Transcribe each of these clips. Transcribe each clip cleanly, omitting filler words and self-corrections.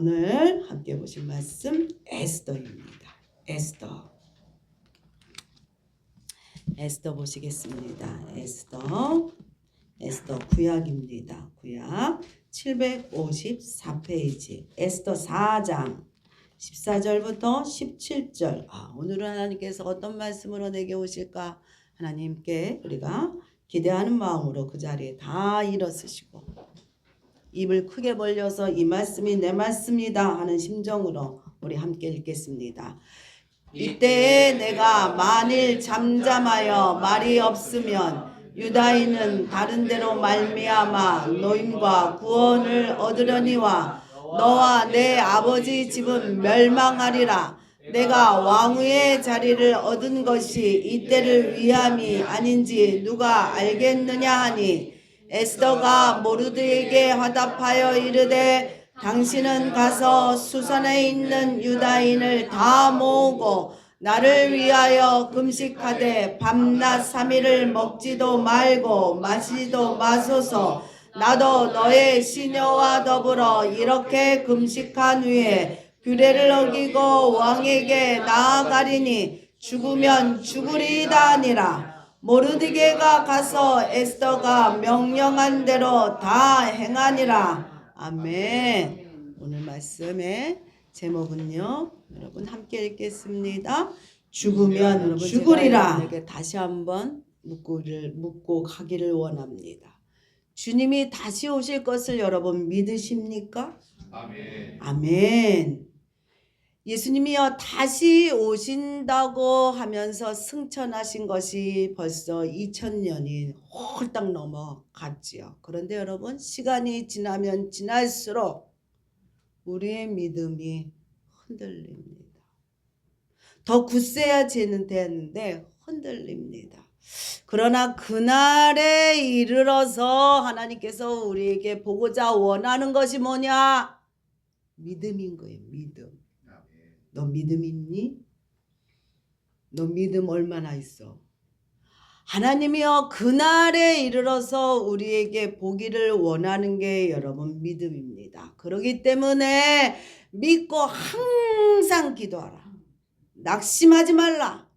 오늘 함께 보실 말씀 에스더입니다. 에스더 보시겠습니다. 에스더 구약입니다. 구약 754페이지 에스더 4장 14절부터 17절. 오늘은 하나님께서 어떤 말씀으로 내게 오실까? 하나님께 우리가 기대하는 마음으로 그 자리에 다 일어서시고 입을 크게 벌려서 이 말씀이 내 말씀이다 하는 심정으로 우리 함께 읽겠습니다. 이때에 내가 만일 잠잠하여 말이 없으면 유다인은 다른 데로 말미암아 노임과 구원을 얻으려니와 너와 내 아버지 집은 멸망하리라. 내가 왕후의 자리를 얻은 것이 이때를 위함이 아닌지 누가 알겠느냐 하니 에스더가 모르드에게 화답하여 이르되 당신은 가서 수산에 있는 유다인을 다 모으고 나를 위하여 금식하되 밤낮 3일을 먹지도 말고 마시지도 마소서. 나도 너의 시녀와 더불어 이렇게 금식한 후에 규례를 어기고 왕에게 나아가리니 죽으면 죽으리이다 하니라. 모르드게가 가서 에스더가 명령한 대로 다 행하니라. 아멘. 오늘 말씀의 제목은요, 여러분 함께 읽겠습니다. 죽으면 죽으리라. 여러분에게 다시 한번 묻고 가기를 원합니다. 주님이 다시 오실 것을 여러분 믿으십니까? 아멘. 아멘. 예수님이요 다시 오신다고 하면서 승천하신 것이 벌써 2000년이 홀딱 넘어갔지요. 그런데 여러분 시간이 지나면 지날수록 우리의 믿음이 흔들립니다. 더 굳세야 되는데 흔들립니다. 그러나 그날에 이르러서 하나님께서 우리에게 보고자 원하는 것이 뭐냐? 믿음인 거예요. 믿음. 너 믿음 있니? 너 믿음 얼마나 있어? 하나님이여 그날에 이르러서 우리에게 보기를 원하는 게 여러분 믿음입니다. 그렇기 때문에 믿고 항상 기도하라. 낙심하지 말라.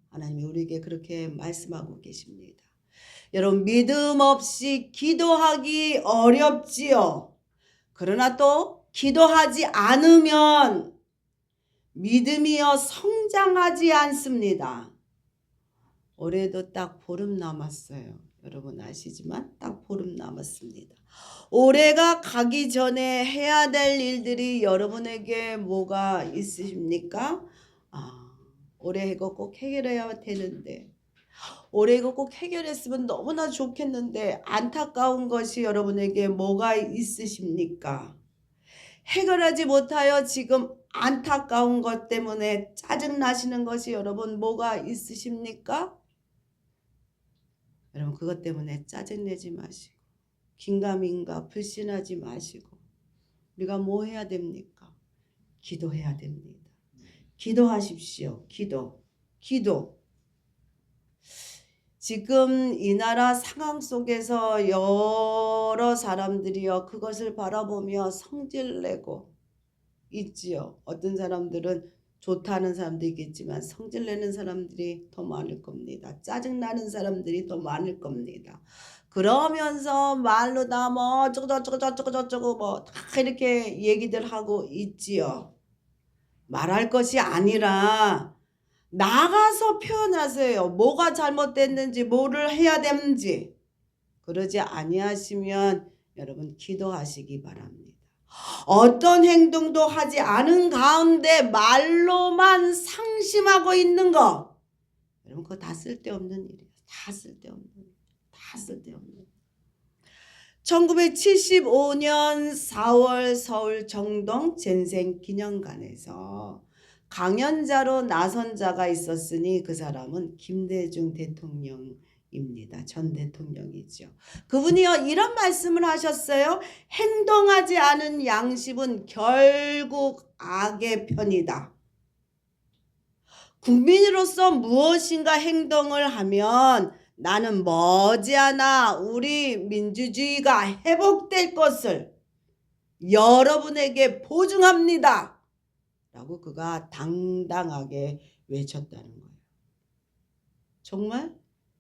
하나님이 우리에게 그렇게 말씀하고 계십니다. 여러분 믿음 없이 기도하기 어렵지요. 그러나 또 기도하지 않으면 믿음이여 성장하지 않습니다. 올해도 딱 보름 남았어요. 여러분 아시지만 딱 보름 남았습니다. 올해가 가기 전에 해야 될 일들이 여러분에게 뭐가 있으십니까? 올해 이거 꼭 해결해야 되는데 올해 이거 꼭 해결했으면 너무나 좋겠는데 안타까운 것이 여러분에게 뭐가 있으십니까? 해결하지 못하여 지금 안타까운 것 때문에 짜증나시는 것이 여러분 뭐가 있으십니까? 여러분 그것 때문에 짜증내지 마시고 긴가민가 불신하지 마시고 우리가 뭐 해야 됩니까? 기도해야 됩니다. 기도하십시오. 기도. 지금 이 나라 상황 속에서 여러 사람들이요 그것을 바라보며 성질내고 있지요. 어떤 사람들은 좋다는 사람도 있겠지만 성질내는 사람들이 더 많을 겁니다. 짜증나는 사람들이 더 많을 겁니다. 그러면서 말로 다 뭐 어쩌고 뭐 다 이렇게 얘기들 하고 있지요. 말할 것이 아니라 나가서 표현하세요. 뭐가 잘못됐는지 뭐를 해야 되는지. 그러지 아니하시면 여러분 기도하시기 바랍니다. 어떤 행동도 하지 않은 가운데 말로만 상심하고 있는 거 여러분 그거 다 쓸데없는 일이에요. 다 쓸데없는 1975년 4월 서울 정동 젠생 기념관에서 강연자로 나선 자가 있었으니 그 사람은 김대중 대통령입니다. 전 대통령이죠. 그분이요 이런 말씀을 하셨어요. 행동하지 않은 양심은 결국 악의 편이다. 국민으로서 무엇인가 행동을 하면 나는 머지않아 우리 민주주의가 회복될 것을 여러분에게 보증합니다. 라고 그가 당당하게 외쳤다는 거예요. 정말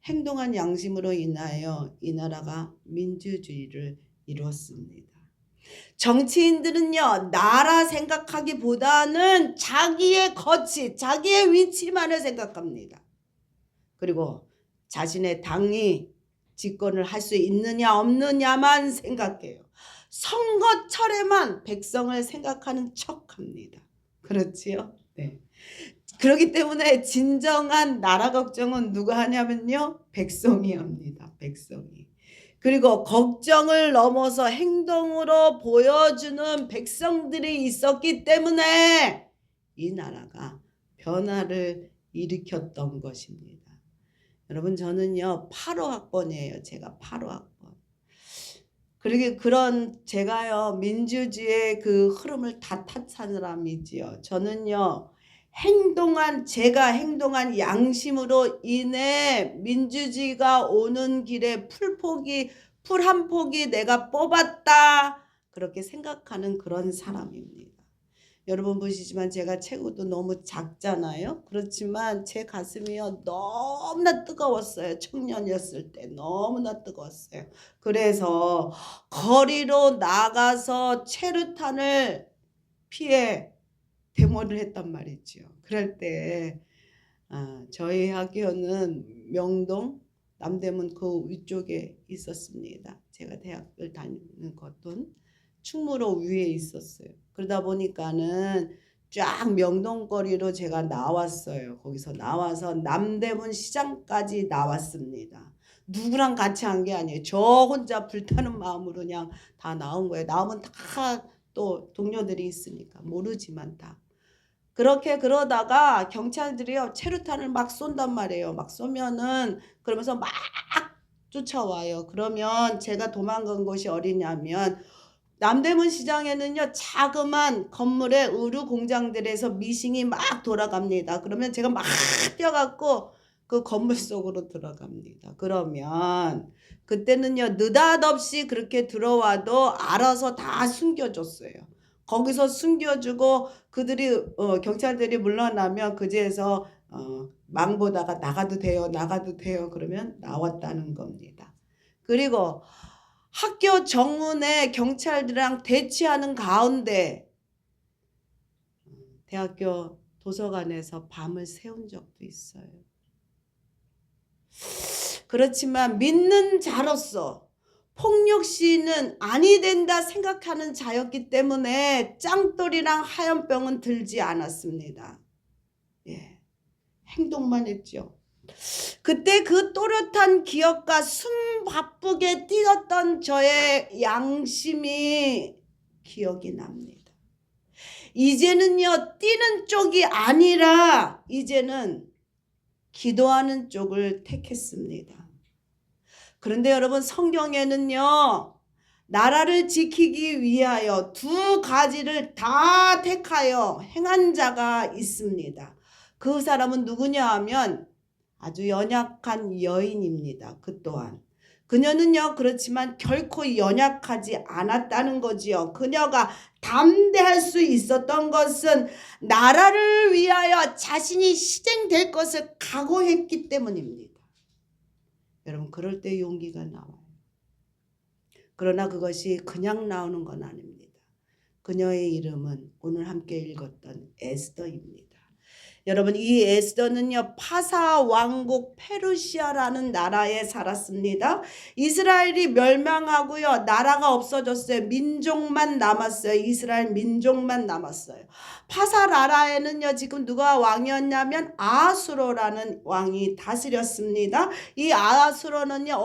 행동한 양심으로 인하여 이 나라가 민주주의를 이루었습니다. 정치인들은요, 나라 생각하기보다는 자기의 거치, 자기의 위치만을 생각합니다. 그리고 자신의 당이 집권을 할 수 있느냐 없느냐만 생각해요. 선거철에만 백성을 생각하는 척합니다. 그렇지요? 네. 그렇기 때문에 진정한 나라 걱정은 누가 하냐면요, 백성이 합니다. 백성이. 그리고 걱정을 넘어서 행동으로 보여주는 백성들이 있었기 때문에 이 나라가 변화를 일으켰던 것입니다. 여러분, 저는요 8호 학번이에요. 제가 8호 학번. 그런 제가요 민주주의의 그 흐름을 다 탓한 사람이지요. 저는요 제가 행동한 양심으로 인해 민주주의가 오는 길에 풀 한 폭이 내가 뽑았다, 그렇게 생각하는 그런 사람입니다. 여러분 보시지만 제가 체구도 너무 작잖아요. 그렇지만 제 가슴이요 너무나 뜨거웠어요. 청년이었을 때 너무나 뜨거웠어요. 그래서 거리로 나가서 체류탄을 피해 데모를 했단 말이죠. 그럴 때 저희 학교는 명동 남대문 그 위쪽에 있었습니다. 제가 대학을 다니는 곳은 충무로 위에 있었어요. 그러다 보니까는 쫙 명동거리로 제가 나왔어요. 거기서 나와서 남대문 시장까지 나왔습니다. 누구랑 같이 한 게 아니에요. 저 혼자 불타는 마음으로 그냥 다 나온 거예요. 나오면 다 또 동료들이 있으니까 모르지만 다. 그러다가 경찰들이요 체류탄을 막 쏜단 말이에요. 막 쏘면은 그러면서 막 쫓아와요. 그러면 제가 도망간 곳이 어디냐면 남대문 시장에는요 자그만 건물에 의류 공장들에서 미싱이 막 돌아갑니다. 그러면 제가 막 뛰어갖고 그 건물 속으로 들어갑니다. 그러면 그때는요 느닷없이 그렇게 들어와도 알아서 다 숨겨줬어요. 거기서 숨겨주고 그들이 경찰들이 물러나면 그제서 망보다가 나가도 돼요 그러면 나왔다는 겁니다. 그리고 학교 정문에 경찰들이랑 대치하는 가운데 대학교 도서관에서 밤을 새운 적도 있어요. 그렇지만 믿는 자로서 폭력 시위는 아니 된다 생각하는 자였기 때문에 짱돌이랑 하얀병은 들지 않았습니다. 예, 행동만 했죠. 그때 그 또렷한 기억과 숨 바쁘게 뛰었던 저의 양심이 기억이 납니다. 이제는요 뛰는 쪽이 아니라 이제는 기도하는 쪽을 택했습니다. 그런데 여러분 성경에는요 나라를 지키기 위하여 두 가지를 다 택하여 행한 자가 있습니다. 그 사람은 누구냐 하면 아주 연약한 여인입니다. 그 또한 그녀는요 그렇지만 결코 연약하지 않았다는 거지요. 그녀가 담대할 수 있었던 것은 나라를 위하여 자신이 희생될 것을 각오했기 때문입니다. 여러분 그럴 때 용기가 나와요. 그러나 그것이 그냥 나오는 건 아닙니다. 그녀의 이름은 오늘 함께 읽었던 에스더입니다. 여러분 이 에스더는요 파사 왕국 페르시아라는 나라에 살았습니다. 이스라엘이 멸망하고요 나라가 없어졌어요. 민족만 남았어요. 이스라엘 민족만 남았어요. 파사 나라에는요 지금 누가 왕이었냐면 아수로라는 왕이 다스렸습니다. 이 아수로는요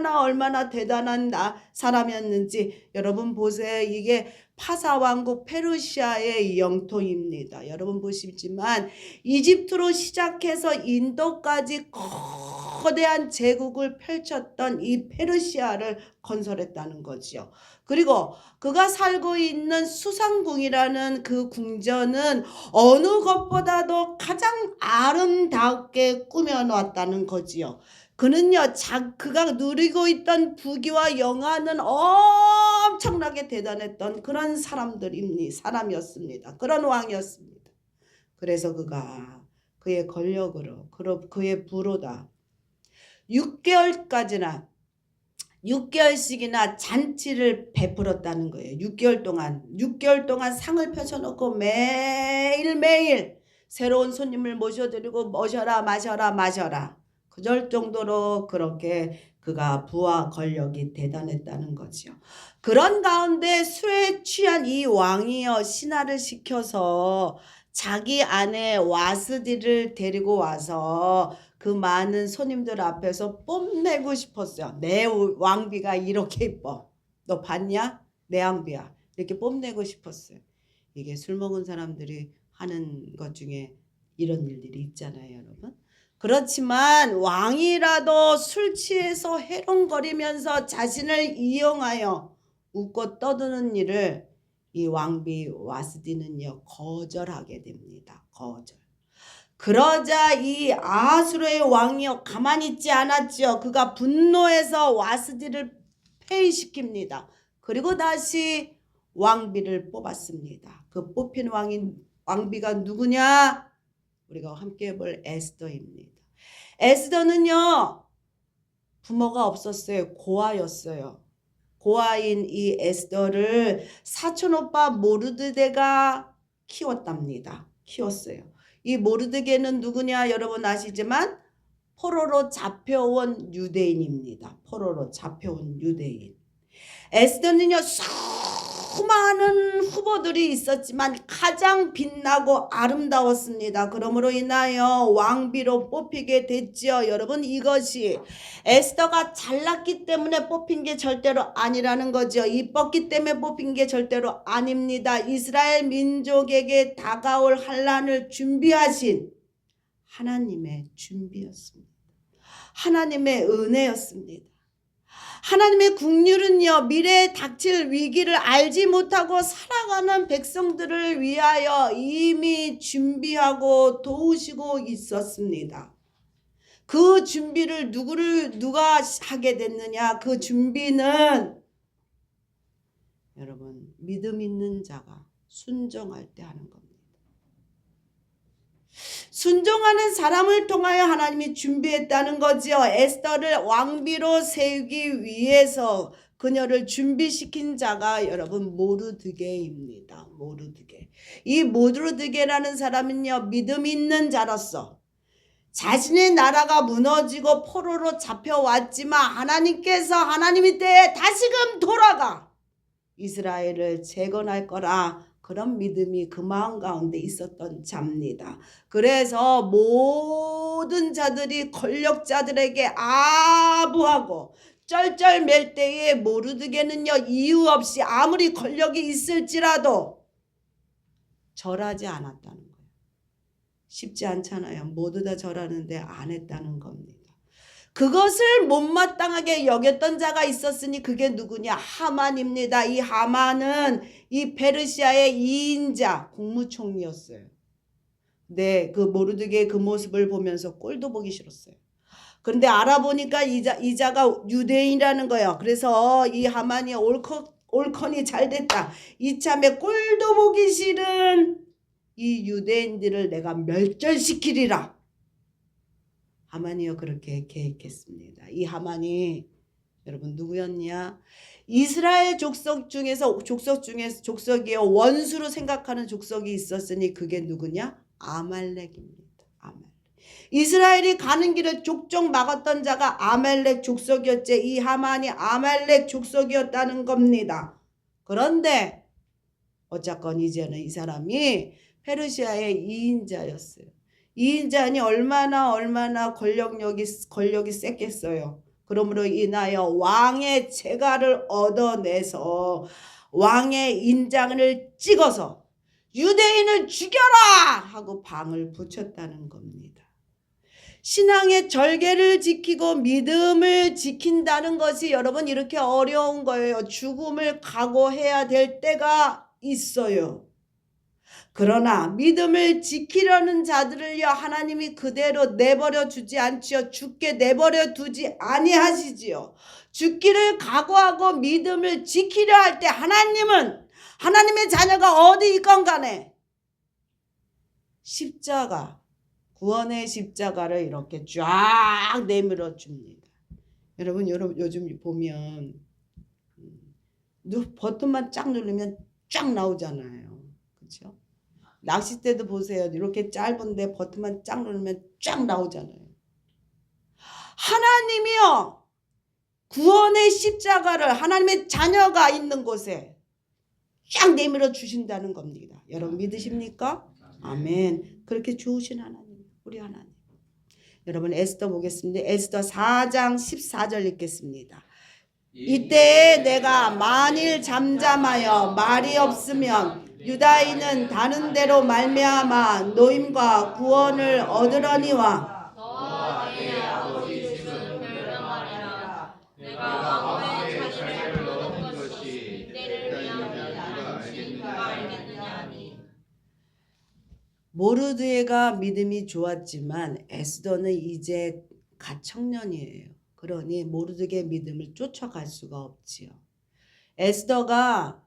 얼마나 대단한 사람이었는지 여러분 보세요. 이게 파사 왕국 페르시아의 영토입니다. 여러분 보시지만 이집트로 시작해서 인도까지 거대한 제국을 펼쳤던 이 페르시아를 건설했다는 거죠. 그리고 그가 살고 있는 수상궁이라는 그 궁전은 어느 것보다도 가장 아름답게 꾸며놓았다는 거지요. 그는요, 그가 누리고 있던 부귀와 영화는 엄청나게 대단했던 그런 사람이었습니다. 그런 왕이었습니다. 그래서 그가 그의 권력으로, 그의 부로다 6개월씩이나 잔치를 베풀었다는 거예요. 6개월 동안 상을 펼쳐놓고 매일매일 새로운 손님을 모셔드리고 마셔라. 그럴 정도로 그렇게 그가 부와 권력이 대단했다는 거죠. 그런 가운데 술에 취한 이 왕이요, 신하를 시켜서 자기 아내 와스디를 데리고 와서 그 많은 손님들 앞에서 뽐내고 싶었어요. 내 왕비가 이렇게 이뻐. 너 봤냐? 내 왕비야. 이렇게 뽐내고 싶었어요. 이게 술 먹은 사람들이 하는 것 중에 이런 일들이 있잖아요, 여러분. 그렇지만 왕이라도 술 취해서 해롱거리면서 자신을 이용하여 웃고 떠드는 일을 이 왕비 와스디는요, 거절하게 됩니다. 거절. 그러자 이 아하수르의 왕이요, 가만히 있지 않았지요. 그가 분노해서 와스디를 폐위시킵니다. 그리고 다시 왕비를 뽑았습니다. 그 뽑힌 왕비가 누구냐? 우리가 함께 볼 에스더입니다. 에스더는요, 부모가 없었어요. 고아였어요. 고아인 이 에스더를 사촌오빠 모르드게가 키웠어요. 이 모르드게는 누구냐? 여러분 아시지만 포로로 잡혀온 유대인입니다. 포로로 잡혀온 유대인. 에스더는요, 수많은 후보들이 있었지만 가장 빛나고 아름다웠습니다. 그러므로 인하여 왕비로 뽑히게 됐지요. 여러분, 이것이 에스더가 잘났기 때문에 뽑힌 게 절대로 아니라는 거죠. 이뻤기 때문에 뽑힌 게 절대로 아닙니다. 이스라엘 민족에게 다가올 환난을 준비하신 하나님의 준비였습니다. 하나님의 은혜였습니다. 하나님의 국률은요, 미래에 닥칠 위기를 알지 못하고 살아가는 백성들을 위하여 이미 준비하고 도우시고 있었습니다. 그 준비를 누가 하게 됐느냐? 그 준비는 여러분, 믿음 있는 자가 순종할 때 하는 겁니다. 순종하는 사람을 통하여 하나님이 준비했다는 거지요. 에스더를 왕비로 세우기 위해서 그녀를 준비시킨 자가 여러분 모르드게입니다. 모르드게. 이 모르드게라는 사람은요, 믿음 있는 자로서 자신의 나라가 무너지고 포로로 잡혀왔지만 하나님이 때에 다시금 돌아가 이스라엘을 재건할 거라, 그런 믿음이 그 마음 가운데 있었던 자입니다. 그래서 모든 자들이 권력자들에게 아부하고 쩔쩔맬 때에 모르드게는요, 이유 없이 아무리 권력이 있을지라도 절하지 않았다는 거예요. 쉽지 않잖아요. 모두 다 절하는데 안 했다는 겁니다. 그것을 못마땅하게 여겼던 자가 있었으니 그게 누구냐? 하만입니다. 이 하만은 이 페르시아의 2인자 국무총리였어요. 네, 그 모르드게의 그 모습을 보면서 꼴도 보기 싫었어요. 그런데 알아보니까 이자가 유대인이라는 거예요. 그래서 이 하만이 옳거니 잘됐다. 이참에 꼴도 보기 싫은 이 유대인들을 내가 멸절시키리라. 하만이요, 그렇게 계획했습니다. 이 하만이 여러분 누구였냐? 이스라엘 족속이요, 원수로 생각하는 족속이 있었으니 그게 누구냐? 아말렉입니다. 아말렉. 이스라엘이 가는 길을 족족 막았던 자가 아말렉 족속이었지. 이 하만이 아말렉 족속이었다는 겁니다. 그런데 어쨌건 이제는 이 사람이 페르시아의 2인자였어요. 2인자니 얼마나 권력이 셌겠어요. 그러므로 인하여 왕의 재가를 얻어내서 왕의 인장을 찍어서 유대인을 죽여라 하고 방을 붙였다는 겁니다. 신앙의 절개를 지키고 믿음을 지킨다는 것이 여러분 이렇게 어려운 거예요. 죽음을 각오해야 될 때가 있어요. 그러나 믿음을 지키려는 자들을요 하나님이 그대로 내버려 두지 않지요. 죽게 내버려 두지 아니하시지요. 죽기를 각오하고 믿음을 지키려 할 때 하나님은 하나님의 자녀가 어디 있건 간에 십자가, 구원의 십자가를 이렇게 쫙 내밀어 줍니다. 여러분 요즘 보면 버튼만 쫙 누르면 쫙 나오잖아요. 그렇죠? 낚싯대도 보세요. 이렇게 짧은데 버튼만 쫙 누르면 쫙 나오잖아요. 하나님이요. 구원의 십자가를 하나님의 자녀가 있는 곳에 쫙 내밀어 주신다는 겁니다. 여러분 믿으십니까? 아멘. 그렇게 좋으신 하나님, 우리 하나님. 여러분 에스더 보겠습니다. 에스더 4장 14절 읽겠습니다. 이때에 내가 만일 잠잠하여 말이 없으면 유다인은 다른 데로 말미암아 노임과 구원을 얻으려니와 내 아버지 주는 별명하리라. 내가 왕의 자녀를 얻은 것이 때를 위함이라 하니까 알겠느냐 하니. 모르드에가 믿음이 좋았지만 에스더는 이제 갓 청년이에요. 그러니 모르드의 믿음을 쫓아갈 수가 없지요. 에스더가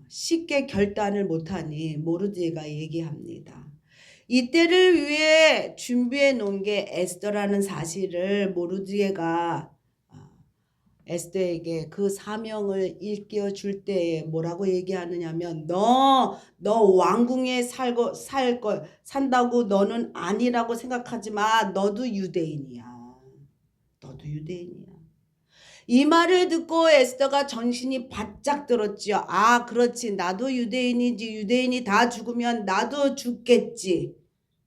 쉽게 결단을 못하니 모르드에가 얘기합니다. 이때를 위해 준비해 놓은 게 에스더라는 사실을 모르드에가 에스더에게 그 사명을 일깨워 줄 때에 뭐라고 얘기하느냐면 너 왕궁에 산다고 너는 아니라고 생각하지 마. 너도 유대인이야. 너도 유대인이야. 이 말을 듣고 에스더가 정신이 바짝 들었지요. 아, 그렇지. 나도 유대인이지. 유대인이 다 죽으면 나도 죽겠지.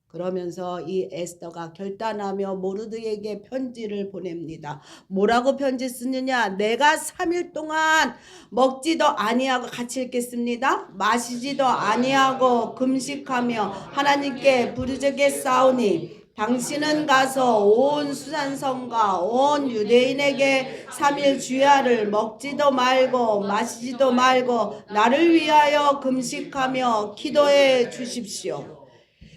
그러면서 이 에스더가 결단하며 모르드에게 편지를 보냅니다. 뭐라고 편지 쓰느냐? 내가 3일 동안 먹지도 아니하고 같이 읽겠습니다. 마시지도 아니하고 금식하며 하나님께 부르짖겠사오니 당신은 가서 온 수산성과 온 유대인에게 3일 주야를 먹지도 말고 마시지도 말고 나를 위하여 금식하며 기도해 주십시오.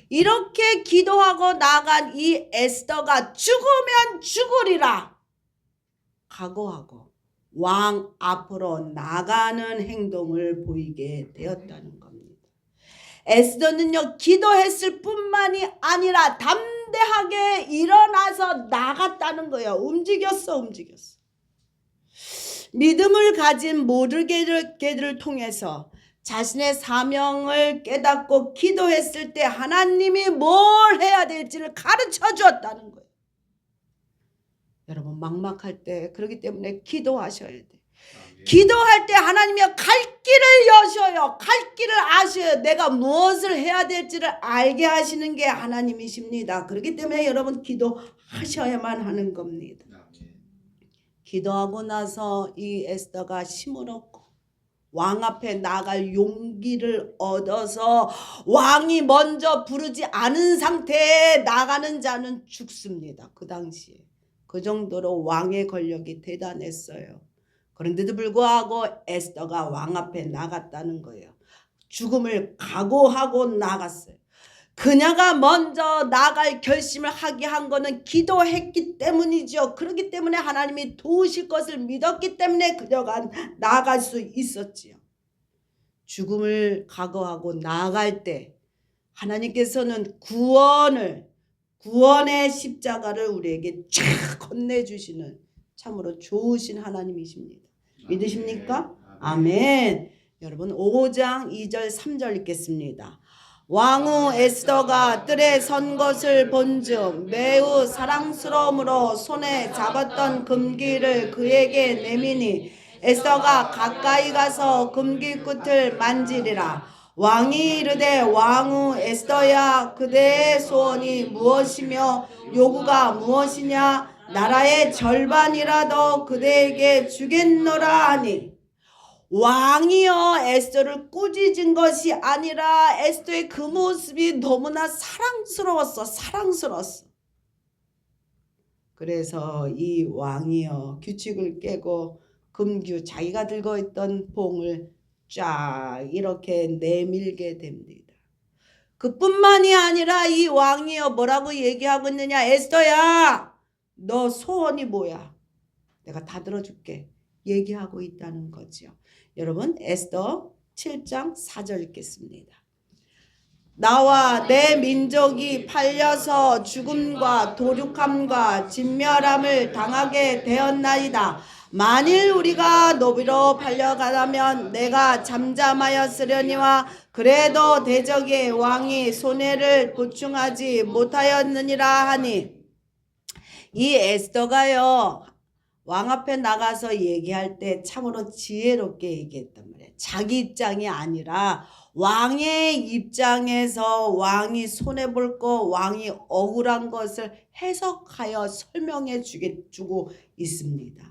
이렇게 기도하고 나간 이 에스더가 죽으면 죽으리라 각오하고 왕 앞으로 나가는 행동을 보이게 되었다는 겁니다. 에스더는요 기도했을 뿐만이 아니라 담대하게 일어나서 나갔다는 거예요. 움직였어. 믿음을 가진 모르게들을 통해서 자신의 사명을 깨닫고 기도했을 때 하나님이 뭘 해야 될지를 가르쳐 주었다는 거예요. 여러분 막막할 때 그렇기 때문에 기도하셔야 돼요. 기도할 때 하나님이 갈 길을 여셔요. 갈 길을 아셔요. 내가 무엇을 해야 될지를 알게 하시는 게 하나님이십니다. 그렇기 때문에 여러분 기도하셔야만 하는 겁니다. 기도하고 나서 이 에스더가 힘을 얻고 왕 앞에 나갈 용기를 얻어서 왕이 먼저 부르지 않은 상태에 나가는 자는 죽습니다. 그 당시에. 그 정도로 왕의 권력이 대단했어요. 그런데도 불구하고 에스더가 왕 앞에 나갔다는 거예요. 죽음을 각오하고 나갔어요. 그녀가 먼저 나갈 결심을 하게 한 거는 기도했기 때문이죠. 그렇기 때문에 하나님이 도우실 것을 믿었기 때문에 그녀가 나갈 수 있었지요. 죽음을 각오하고 나갈 때 하나님께서는 구원의 십자가를 우리에게 쫙 건네주시는 참으로 좋으신 하나님이십니다. 믿으십니까? 아멘. 여러분 5장 2절 3절 읽겠습니다. 왕후 에스더가 뜰에 선 것을 본즉 매우 사랑스러움으로 손에 잡았던 금기를 그에게 내미니 에스더가 가까이 가서 금기 끝을 만지리라. 왕이 이르되 왕후 에스더야 그대의 소원이 무엇이며 요구가 무엇이냐? 나라의 절반이라도 그대에게 주겠노라 하니 왕이요 에스더를 꾸짖은 것이 아니라 에스더의 그 모습이 너무나 사랑스러웠어. 그래서 이 왕이요 규칙을 깨고 금규 자기가 들고 있던 봉을 쫙 이렇게 내밀게 됩니다. 그뿐만이 아니라 이 왕이요 뭐라고 얘기하고 있느냐. 에스더야 너 소원이 뭐야? 내가 다 들어줄게. 얘기하고 있다는 거죠. 여러분 에스더 7장 4절 읽겠습니다. 나와 내 민족이 팔려서 죽음과 도륙함과 진멸함을 당하게 되었나이다. 만일 우리가 노비로 팔려가다면 내가 잠잠하였으려니와 그래도 대적의 왕이 손해를 보충하지 못하였느니라 하니. 이 에스더가요 왕 앞에 나가서 얘기할 때 참으로 지혜롭게 얘기했단 말이에요. 자기 입장이 아니라 왕의 입장에서 왕이 손해볼 거, 왕이 억울한 것을 해석하여 설명해 주고 있습니다.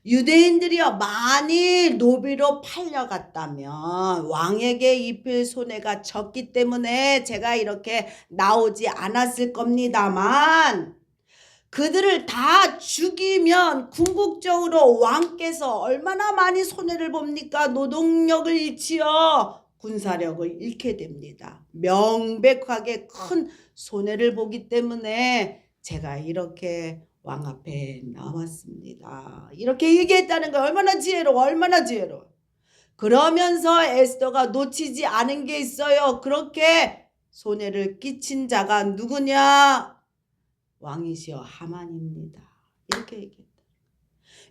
유대인들이요 만일 노비로 팔려갔다면 왕에게 입힐 손해가 적기 때문에 제가 이렇게 나오지 않았을 겁니다만, 그들을 다 죽이면 궁극적으로 왕께서 얼마나 많이 손해를 봅니까? 노동력을 잃지요. 군사력을 잃게 됩니다. 명백하게 큰 손해를 보기 때문에 제가 이렇게 왕 앞에 나왔습니다. 이렇게 얘기했다는 거 얼마나 지혜로워, 얼마나 지혜로워. 그러면서 에스더가 놓치지 않은 게 있어요. 그렇게 손해를 끼친 자가 누구냐? 왕이시여 하만입니다. 이렇게 얘기했다.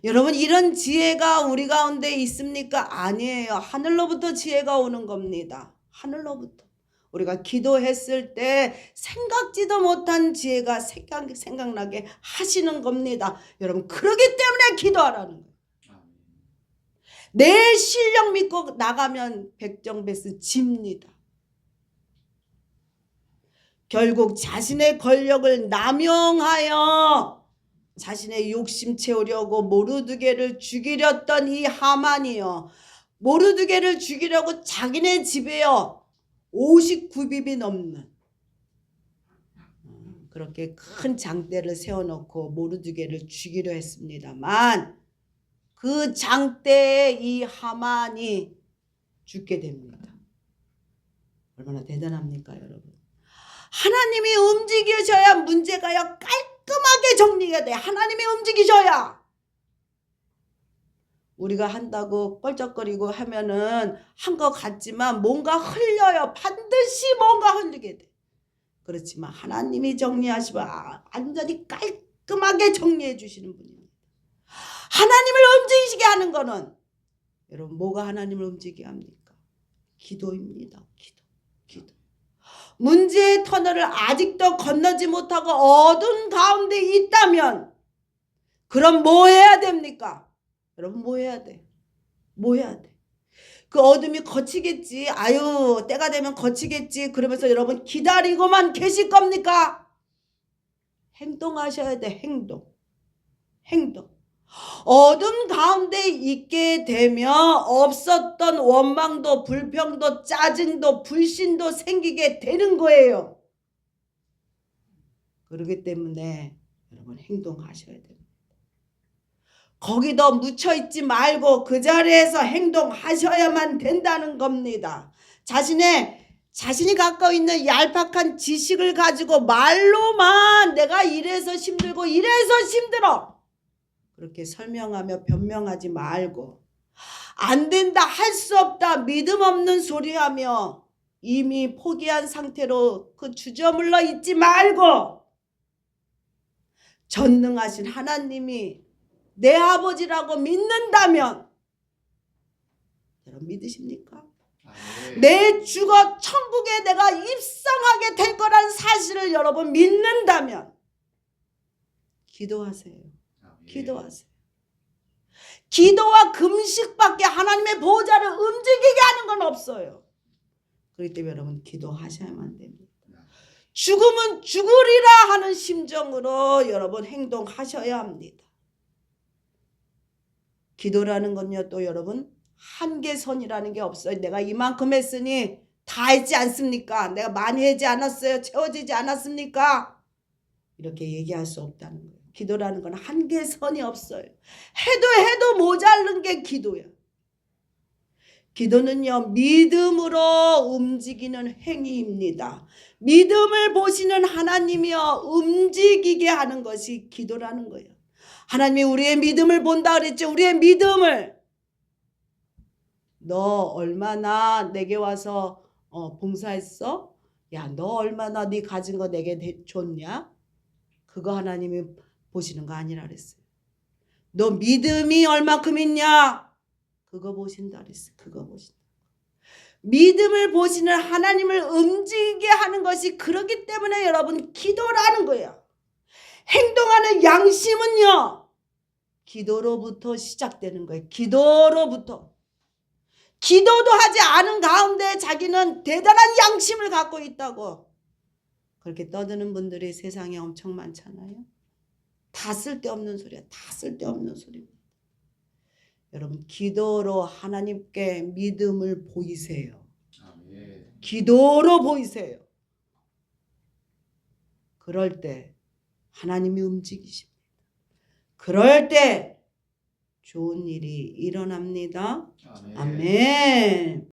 여러분 이런 지혜가 우리 가운데 있습니까? 아니에요. 하늘로부터 지혜가 오는 겁니다. 하늘로부터. 우리가 기도했을 때 생각지도 못한 지혜가 생각나게 하시는 겁니다. 여러분 그러기 때문에 기도하라는 거예요. 내 실력 믿고 나가면 백정백승 집니다. 결국 자신의 권력을 남용하여 자신의 욕심 채우려고 모르드게를 죽이렸던 이 하만이요. 모르드게를 죽이려고 자기네 집에요. 59빕이 넘는 그렇게 큰 장대를 세워놓고 모르드게를 죽이려 했습니다만 그 장대에 이 하만이 죽게 됩니다. 얼마나 대단합니까 여러분. 하나님이 움직이셔야 문제가요 깔끔하게 정리가 돼. 하나님이 움직이셔야. 우리가 한다고 껄쩍거리고 하면은 한 것 같지만 뭔가 흘려요. 반드시 뭔가 흘리게 돼. 그렇지만 하나님이 정리하시고 완전히 깔끔하게 정리해 주시는 분입니다. 하나님을 움직이시게 하는 거는 여러분 뭐가 하나님을 움직이게 합니까? 기도입니다. 기도. 문제의 터널을 아직도 건너지 못하고 어두운 가운데 있다면 그럼 뭐 해야 됩니까? 여러분 뭐 해야 돼? 뭐 해야 돼? 그 어둠이 거치겠지. 아유 때가 되면 거치겠지. 그러면서 여러분 기다리고만 계실 겁니까? 행동하셔야 돼. 행동. 어둠 가운데 있게 되면 없었던 원망도 불평도 짜증도 불신도 생기게 되는 거예요. 그렇기 때문에 여러분 행동하셔야 됩니다. 거기도 묻혀있지 말고 그 자리에서 행동하셔야만 된다는 겁니다. 자신이 갖고 있는 얄팍한 지식을 가지고 말로만 내가 이래서 힘들고 이래서 힘들어 그렇게 설명하며 변명하지 말고 안 된다 할 수 없다 믿음 없는 소리하며 이미 포기한 상태로 그 주저물러 있지 말고 전능하신 하나님이 내 아버지라고 믿는다면 여러분 믿으십니까? 내 죽어 천국에 내가 입성하게 될 거란 사실을 여러분 믿는다면 기도하세요. 기도하세요. 기도와 금식밖에 하나님의 보좌를 움직이게 하는 건 없어요. 그렇기 때문에 여러분 기도하셔야만 됩니다. 죽으면 죽으리라 하는 심정으로 여러분 행동하셔야 합니다. 기도라는 건요 또 여러분 한계선이라는 게 없어요. 내가 이만큼 했으니 다 했지 않습니까? 내가 많이 하지 않았어요? 채워지지 않았습니까? 이렇게 얘기할 수 없다는 거예요. 기도라는 건 한계선이 없어요. 해도 모자른 게 기도야. 기도는요, 믿음으로 움직이는 행위입니다. 믿음을 보시는 하나님이요, 움직이게 하는 것이 기도라는 거예요. 하나님이 우리의 믿음을 본다 그랬죠. 우리의 믿음을. 너 얼마나 내게 와서 봉사했어? 야, 너 얼마나 네 가진 거 내게 줬냐? 그거 하나님이 보시는 거 아니라 그랬어요. 너 믿음이 얼마큼 있냐? 그거 보신다 그랬어요. 그거 보신다. 믿음을 보시는 하나님을 움직이게 하는 것이 그렇기 때문에 여러분 기도라는 거예요. 행동하는 양심은요, 기도로부터 시작되는 거예요. 기도로부터. 기도도 하지 않은 가운데 자기는 대단한 양심을 갖고 있다고 그렇게 떠드는 분들이 세상에 엄청 많잖아요. 다 쓸데없는 소리야. 다 쓸데없는 소리입니다. 여러분 기도로 하나님께 믿음을 보이세요. 아멘. 기도로 보이세요. 그럴 때 하나님이 움직이십니다. 그럴 때 좋은 일이 일어납니다. 아멘. 아멘.